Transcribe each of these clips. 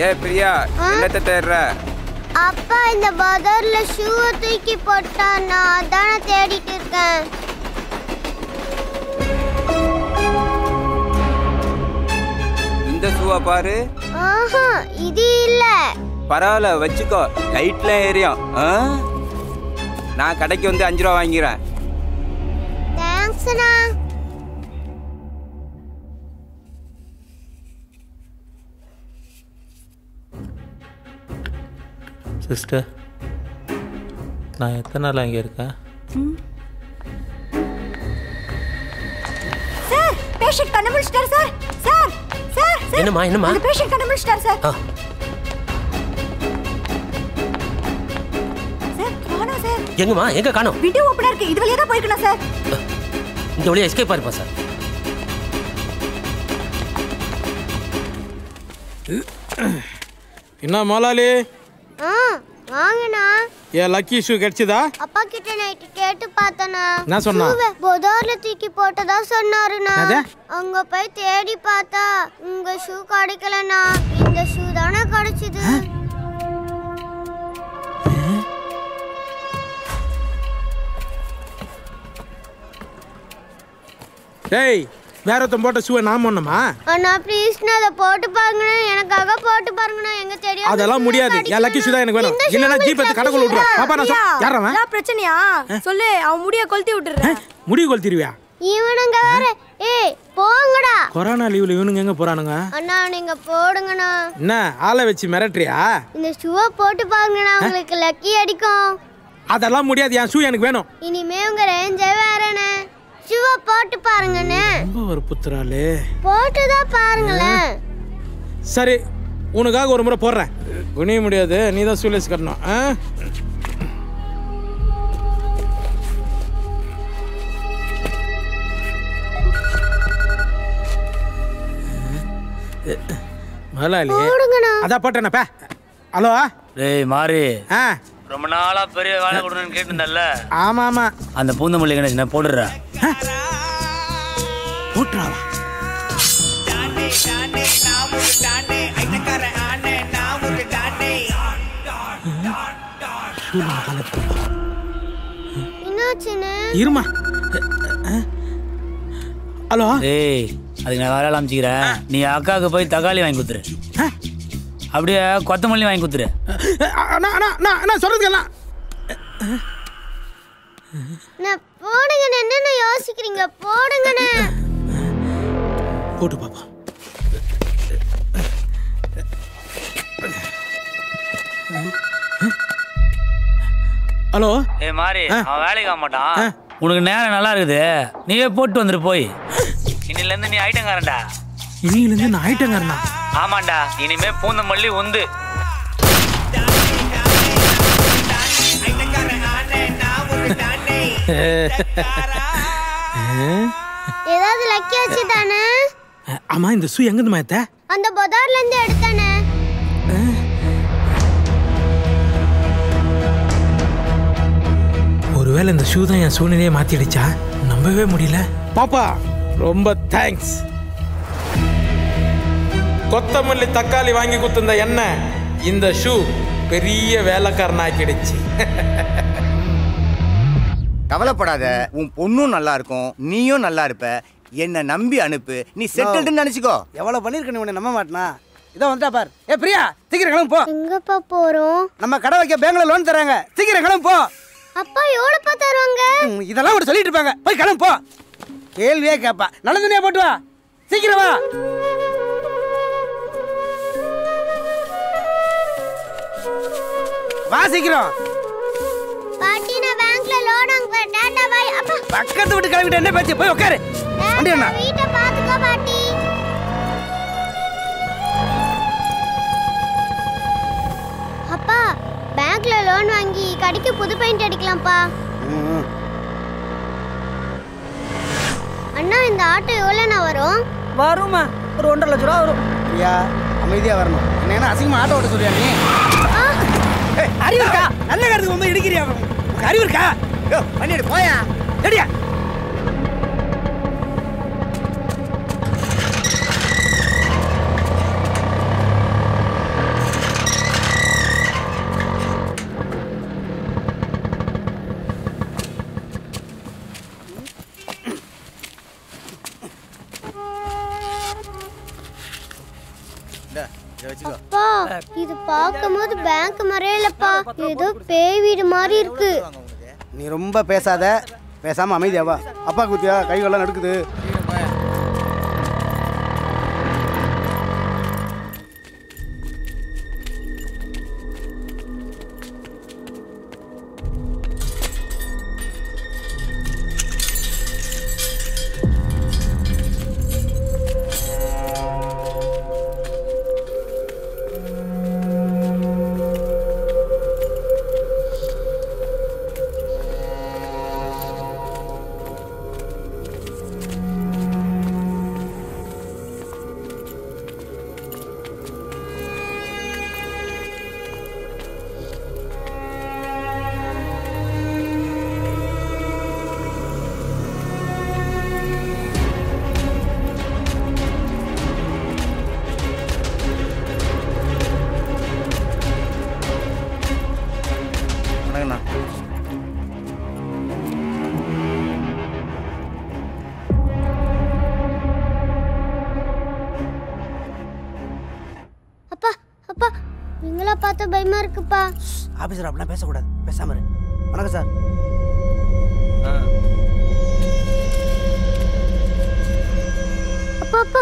ஏ பிரியா, என்னத்தை தேடுற? அப்பா இந்த பஜார்ல ஷூவை தூக்கி போட்டான், நான் அதான தேடிட்டு இருக்கேன். இந்த ஷூவை பாரு. ஆஹா, இது இல்ல. பரவாயில்ல, வச்சுக்கோ. லைட்ல ஏரியும். நான் கடைக்கு வந்து 5 ரூபா வாங்கிறேன். தேங்க்ஸ்ண்ணா. சிஸ்டர், நான் எத்தனை நாள் அங்கே இருக்கேன்? சார், பேஷண்ட் கண்டுபிடிச்சிட்டார் சார். சார் சார் சார், என்னம்மா அந்த பேஷண்ட் கண்டுபிடிச்சிட்டார் சார். சார் காணோம் சார். எங்கம்மா, எங்க காணோம்? விண்டோ ஓபனா இருக்கு, இது வழியா தான் போயிருக்கணும் சார். இந்த வழியா எஸ்கேப் ஆயிருப்பா சார். என்ன முதலாளி? வாங்கண்ணா. ஏன் லக்கி ஷூ கிடைச்சதா? அப்பா கிட்ட நைட்டு கேட்டு பார்த்தனா. என்ன சொன்னா? பஜார்ல தூக்கி போட்டதா சொன்னாருண்ணா. அங்க போய் தேடி பார்த்தா உங்க ஷூ கிடைக்கலண்ணா. இந்த ஷூ தானே கிடைச்சது. டேய், வேற ஒருத்தன் போட்ட ஷூவை நான் பண்ணணுமா? அண்ணா ப்ளீஸ்ண்ணா, அதை போட்டு பாருங்கண்ணா. எனக்காக போட்டு பாருங்கண்ணா. எங்க தெரியும்? அதெல்லாம் முடியாது. என் லக்கி ஷூ தான் எனக்கு வேணும். இல்லனா ஜீப் எடுத்து கடைக்குள்ள விட்டுறேன். பாப்பா நான் யாரவன்? என்ன பிரச்சனையா? சொல்லு, அவன் முடிய கொளுத்தி விட்டுறேன். முடி கொளுத்திடுவியா? இவனுங்க வேற. ஏய் போங்கடா. கொரோனா லீவ்ல இவனுங்க எங்க போறானுங்க? அண்ணா நீங்க போடுங்கண்ணா. என்ன ஆளை வச்சு மிரட்டுறியா? இந்த ஷூவை போட்டு பாருங்கண்ணா, உங்களுக்கு லக்கி அடிக்கும். அதெல்லாம் முடியாது. என் ஷூ எனக்கு வேணும். இனிமே உங்க ரேஞ்சே வேறண்ணே. ஷூவை போட்டு பாருங்கண்ணே. ரொம்ப ஒரு புத்துறாளே. போட்டுதான் பாருங்களேன். சரி, உனக்காக ஒரு முறை போடுறேன். குனிய முடியாது, நீ தான் ஷூலேஸ் கட்டணும். முதலாளி அதான் போட்டேனப்பா. ஹலோ டேய் மாறி, ரொம்ப நாளா பெரிய வேலை கொடுன்னு கேட்டுருந்தல்ல? ஆமா ஆமா. அந்த பூந்தமல்லி கணேஷ் நான் போடுறேன். போட்டுறாவா? இருமா. ஹலோ டேய், அதுக்கு நான் வேலை அமைச்சிக்கிறேன். நீ அக்காவுக்கு போய் தக்காளி வாங்கி கொடுத்துரு, அப்படியே கொத்தமல்லி வாங்கி கொடுத்துரு. சொல்றதுக்கெல்லாம் போடுங்கண்ணே. என்ன யோசிக்கிறீங்க? போடுங்கண்ணே. போட்டு பாப்பா. ஹலோ ஏய் மாறி, அவன் வேலைக்கு ஆக மாட்டான். உனக்கு நேரம் நல்லா இருக்குது, நீயே போட்டு வந்துரு போய். இன்னில இருந்து நீ ஐட்டங்காரன்டா. இன்னில இருந்து நான் ஐட்டங்காரனா? ஆமாண்டா, இனிமே பூந்தமல்லி உந்து. ஏதாவது லக்கி ஆச்சு தானே? ஆமா, இந்த ஷூ எங்க இருந்து மாத்த? அந்த பஜார்ல இருந்து எடுத்தானே. ஒருவேளை இந்த ஷூ தான் என் சூழ்நிலையை மாத்திடுச்சா? நம்பவே முடியல. பாப்பா ரொம்ப தேங்க்ஸ். கொத்தமல்லி தக்காளி வாங்கி கொடுத்த என்ன இந்த ஷூ பெரிய வேலைக்காரனாக்கிடுச்சு. கவலைப்படாத, உன் பொண்ணும் நல்லா இருக்கும், நீயும் நல்லா இருப்ப. என்ன நம்பி அனுப்பு, நீ செட்டில்டுன்னு நினைச்சுக்கோ. எவ்வளவு பண்ணிருக்க, நீ உன்னை நம்ப மாட்டனா? இதோ வந்துட்டா பார். ஏ பிரியா, சீக்கிரம் கிளம்பு போ. எங்கப்பா போறோம்? நம்ம கடை வைக்க பேங்க்ல லோன் தராங்க, சீக்கிரம் கிளம்பு போ. அப்பா எவ்வளவு தருவாங்க? இதெல்லாம் ஒரு சொல்லிட்டு இருப்பாங்க, போய் கிளம்பு போ. கேள்வியே கேப்பா. நல்ல துணியா போட்டு வா, சீக்கிரம் வா. வா சீக்கிரம். பாட்டி நான் பேங்க்ல லோன் வாங்க டாடா பை. அப்பா பக்கத்து வீட்டு கிளம்பிட்டு என்ன பேச்சு? போய் உட்காரு. வண்டி என்ன? வீட்டை பாத்துக்கோ பாட்டி. அப்பா பேங்க்ல லோன் வாங்கி கடைக்கு புது பெயிண்ட் அடிக்கலாம்ப்பா. அண்ணா இந்த ஆட்டோ எவ்வளோண்ணா வரும்? வருமா, ஒரு 1.5 லட்ச ரூபா வரும். ஐயா அமைதியா வரணும். என்ன அசிங்கமா ஆட்டோ ஓட்ட சொல்றியா நீ? அறிவு இருக்கா? நல்ல காரத்துக்கு ரொம்ப இடிக்கிறியா? அறிவு இருக்கா? பண்ணிடு போயா. ரெடியா? அப்பா இது பார்க்கும்போது பேங்க் மறையலப்பா, ஏதோ பேய் வீடு மாதிரி இருக்கு. நீ ரொம்ப பேசாத, பேசாம அமைதியாவா. அப்பா குத்தியா கைகள்லாம் நடுக்குது. அப்பா அப்பா நீங்களா பார்த்த பயமா இருக்குப்பா. ஆபீசர் அப்படிலாம் பேசக்கூடாது, பேசாம இரு. வணக்கம் சார். அப்பா அப்பா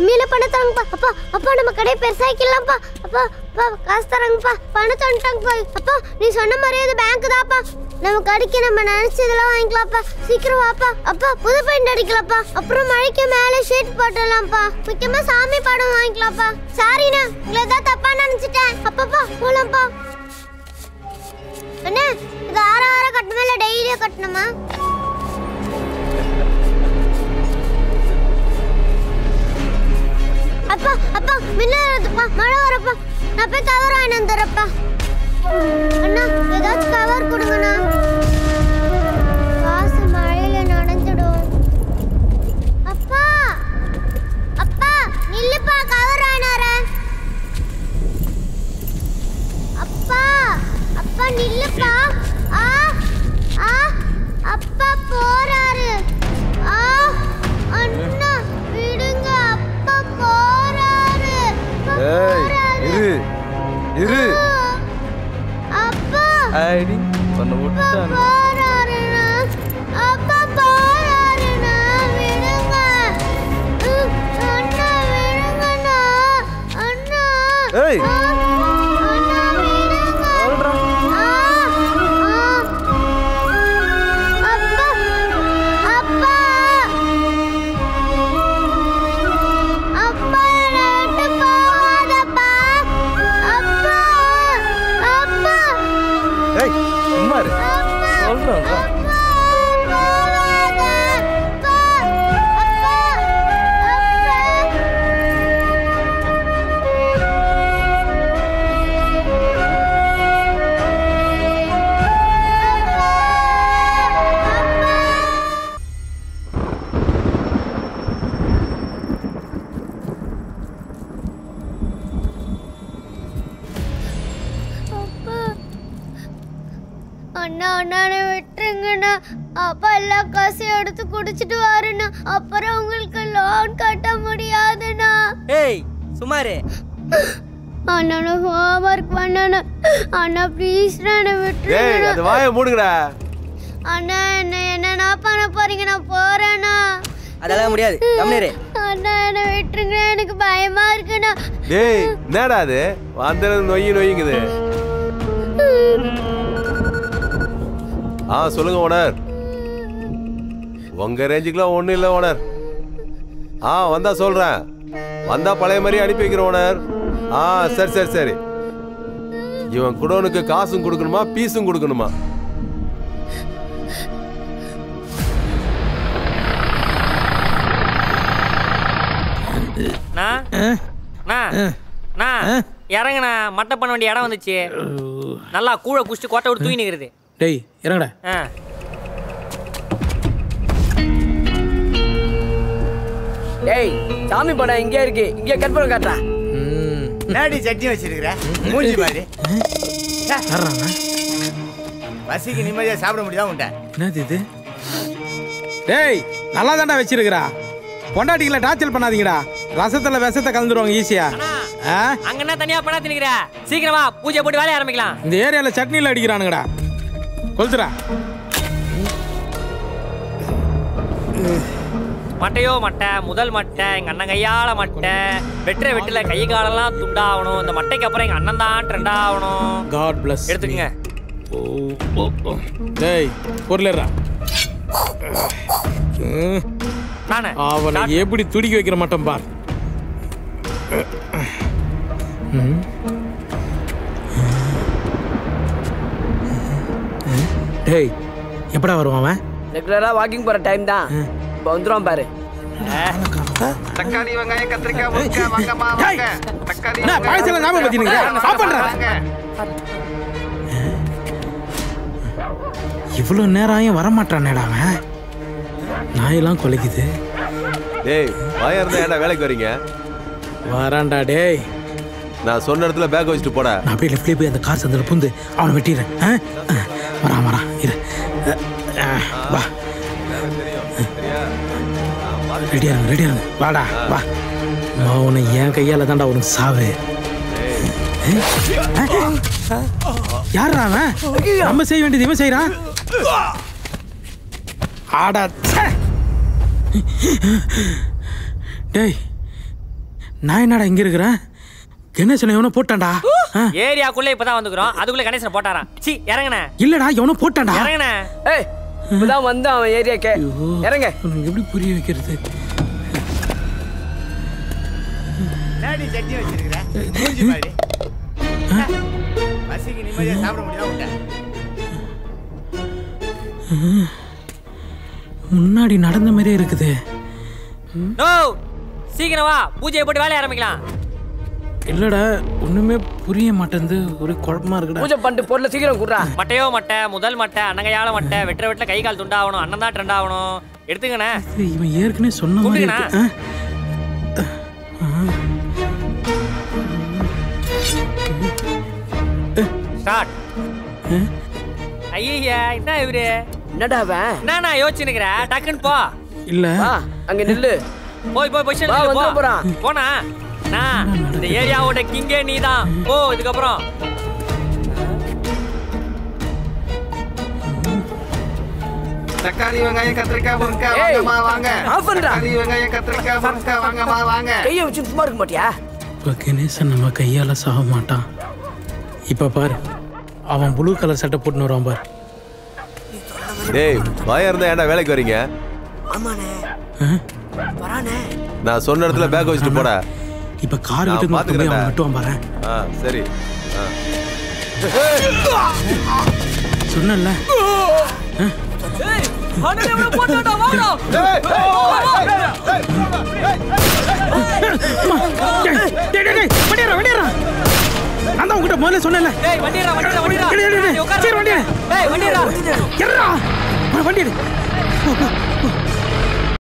மீல பணம் தாங்கப்பா. அப்பா அப்பா நம்ம கடை பெருசாக்கிடலாம்ப்பா. அப்பா அப்பா காசு தராங்கப்பா, பணம் தந்துட்டாங்கப்பா. அப்பா நீ சொன்ன மாதிரியே அது பேங்க் தான்ப்பா. நம்ம கடைக்கு நம்ம நினைச்சதெல்லாம் வாங்கிக்கலாம்ப்பா. சீக்கிரம் வாப்பா. அப்பா புது பெயிண்ட் அடிக்கலாம்ப்பா. அப்புறம் மழைக்கு மேலே ஷீட் போட்டுடலாம்ப்பா. முக்கியமா சாமி படம் வாங்கிக்கலாம்ப்பா. சாரிண்ணா, உங்களை ஏதாவது தப்பா நினைச்சிட்டேன். அப்பாப்பா போலாம்ப்பா. அண்ணா இது 6 கட்டணுமா இல்லை டெய்லியும் கட்டணுமா? அப்பா அப்பா மின்னப்பா, மழை வரப்பா. நான் போய் கவர் வாங்கி வந்துடுறப்பா. அண்ணா ஏதாச்சும் கவர் கொடுங்கண்ணா, காசு மழையில நனைஞ்சிடும். அப்பா அப்பா நில்லுப்பா, கவர் வாங்கி வரேன். அப்பா அப்பா நில்லுப்பா. ஆ ஆ அப்பா போறாரு. ஆ அண்ணா விடுங்க, அப்பா போறாரு. இரு இரு. அப்பா ஐடி பண்ண விட்டுட்டானே. போறாருண்ணா, அப்பா போறாருண்ணா, விடுங்க. அண்ணா விடுங்கண்ணா, அண்ணா. ஏய் அண்ணா விடுங்க. சொல்றா. அப்பா அப்பா அப்பா நட்டு போகாதப்பா. அப்பா அப்பா ஏய் சும்மா இரு. சொல்றேன். அப்பா போகாத. அப்பா அப்பா அண்ணா அண்ணானை விட்டுருங்கண்ணா. அப்பா எல்லா காசையும் எடுத்து குடிச்சிட்டு வாருண்ணா. அப்புறம் உங்களுக்கு லோன் கட்ட முடியாதுண்ணா. ஏய் சுமாரு அண்ணா ஹோம்ஒர்க் பண்ணணும். அண்ணா ப்ளீஸ்ண்ணா என்னை டேய் விட்டுருங்கண்ணா. அது வாயை மூடுங்கடா. அண்ணா என்னண்ணா பண்ண போறீங்க? நான் போறேண்ணா. அதெல்லாம் முடியாது, கம்னேரு. அண்ணா என்னை விட்டுருங்க, எனக்கு பயமா இருக்குண்ணா. டேய் என்னடா அது வந்தது நொய்யுங்குது. சொல்லுங்க ஓனர். உங்க ரேஞ்சுக்குலாம் ஒன்றும் இல்லை ஓனர். வந்தா சொல்றேன். வந்தா பழைய மாதிரி அனுப்பி வைக்கிறேன் ஓனர். சரி சரி சரி. இவன் குடோனுக்கு காசும் கொடுக்கணுமா பீஸும் கொடுக்கணுமா? இறங்குண்ணா, மட்டை பண்ண வேண்டிய இடம் வந்துச்சு. நல்லா கூழ குடிச்சிட்டு கோட்டை விட்டு தூக்கி நிற்கிறது. டேய் இறங்கடா. டேய் சாமி படம் இங்கே இருக்கு, இங்கே கட் பண்ண காட்டுறா. நாடி சட்னி வச்சிருக்கிற மூஞ்சி மாதிரி. பசிக்கு நிம்மதியா சாப்பிட முடியாம உண்டா? என்னது இது? டேய் நல்லா தாண்டா வச்சிருக்கிறா. பொண்டாட்டிகளை டார்ச்சல் பண்ணாதீங்கடா. ரசத்துல விஷத்தை கலந்துருவாங்க ஈஸியா. அங்க என்ன தனியா பணா திணிக்கிற? சீக்கிரமா பூஜை போட்டு வேலைய ஆரம்பிக்கலாம். இந்த ஏரியால சட்னில அடிக்கிறானுங்கடா. கொளுத்துடா. மட்டையோ மட்டை, முதல் மட்டை, எங்க அண்ணன் கையால மட்டை, வெட்டுற வெட்டில கை காலெல்லாம் துண்டாகணும். இந்த மட்டைக்கு அப்புறம் எங்க அண்ணன் தான் ட்ரெண்ட் ஆகணும். God bless. எடுத்துக்கங்க. டேய் பொருளேறா. நானே அவனை எப்படி துடிக்க வைக்கிற மாட்டோம் பார். டேய் எப்படா வருவான் அவன்? ரெகுலரா வாக்கிங் போற டைம் தான். இப்போ வந்துருவான் பாரு. தக்காளி வெங்காயம் கத்திரிக்காய் முருங்கைக்காய் வாங்கம்மா வாங்க. தக்காளி என்ன பாயசல நாம பத்தினீங்க? சாப்பிடுறா. இவ்வளவு நேரம் வர மாட்டானேடா அவன். நாயெல்லாம் கொலைக்குது. டேய் வாயா இருந்தா ஏன்டா வேலைக்கு வரீங்க? வரான்டா டேய். நான் சொன்ன இடத்துல பேக் வச்சுட்டு போட. நான் அப்படியே லெஃப்ட்ல போய் அந்த கார் சந்தில புந்து அவனை வெட்டிடுறேன். வரான் இரு. வா ரெடியா இருங்க வாடா வா. அவனை என் கையால தான்டா உனக்கு சாவு. யாரா அவன்? நம்ம செய்ய வேண்டியது இவன் செய்யறான். ஆடா டேய் நான் என்னடா இங்க இருக்கிறேன்? கணேசனை எவனோ போட்டான்டா. ஏரியாக்குள்ள இப்பதான் வந்துக்கிறோம். அதுக்குள்ள கணேசனை போட்டாராம். சி இறங்கண்ணே. இல்லடா எவனோ போட்டான்டா. இறங்கண்ணே. ஏய் இப்பதான் வந்தான் அவன் ஏரியாக்கே. இறங்க. உனக்கு எப்படி புரிய வைக்கிறது? டாடி சட்னி வச்சிருக்கற. மூஞ்சி மாதிரி. பசிக்கு நிம்மதியா சாப்பிட முடியல. முன்னாடி நடந்த மாதிரியே இருக்குது. நோ சீக்கிரம் வா. பூஜையை போட்டு வேலைய ஆரம்பிக்கலாம். இல்லடா ஒண்ணுமே புரிய மாட்டேங்குது. ஒரு குழப்பமா இருக்குடா. பூஜை பண்ணிட்டு பொருளை சீக்கிரம் குடுறா. மட்டையோ மட்டை, முதல் மட்டை, அண்ணங்கையால மட்டை, வெட்டுற வெட்டில கை கால் துண்டாகணும். அண்ணன் தான் ட்ரெண்ட் ஆகணும். எடுத்துக்கண்ணே. இவன் ஏற்கனவே சொன்ன மாதிரி இருக்கு. ஸ்டார்ட். ஐயா என்ன இவரு? என்னடா அவன்? என்ன யோசிச்சுக்கிற? டக்குன்னு போ. இல்ல அங்க நில்லு. போய் பொசிஷன் போ. போனா நான் இந்த ஏரியாவோட கிங்கே நீதான். போ இதுக்கப்புறம். தக்காளி வெங்காயம் கத்திரிக்காய் முருங்கைக்காய் வாங்கம்மா வாங்க. தக்காளி வெங்காயம் கத்திரிக்காய் முருங்கைக்காய் வாங்கம்மா வாங்க. கையை வச்சு சும்மா இருக்க மாட்டியா? இப்போ கணேசன் நம்ம கையால சாக மாட்டான். இப்ப பாரு அவன் ப்ளூ கலர் சட்டை போட்டுன்னு வருவான் பாரு. டேய் வாயா இருந்தா ஏன்டா வேலைக்கு வரீங்க? ஆமாண்ணே வரானே. நான் சொன்ன இடத்துல பேக் வச்சுட்டு போட. இப்ப கார் விட்டு பாத்துக்கிறேன். அவன் விட்டுவான் பாரு. சரி சொன்னல. நான் உங்ககிட்ட முதல்ல சொன்னேன்ல. வண்டி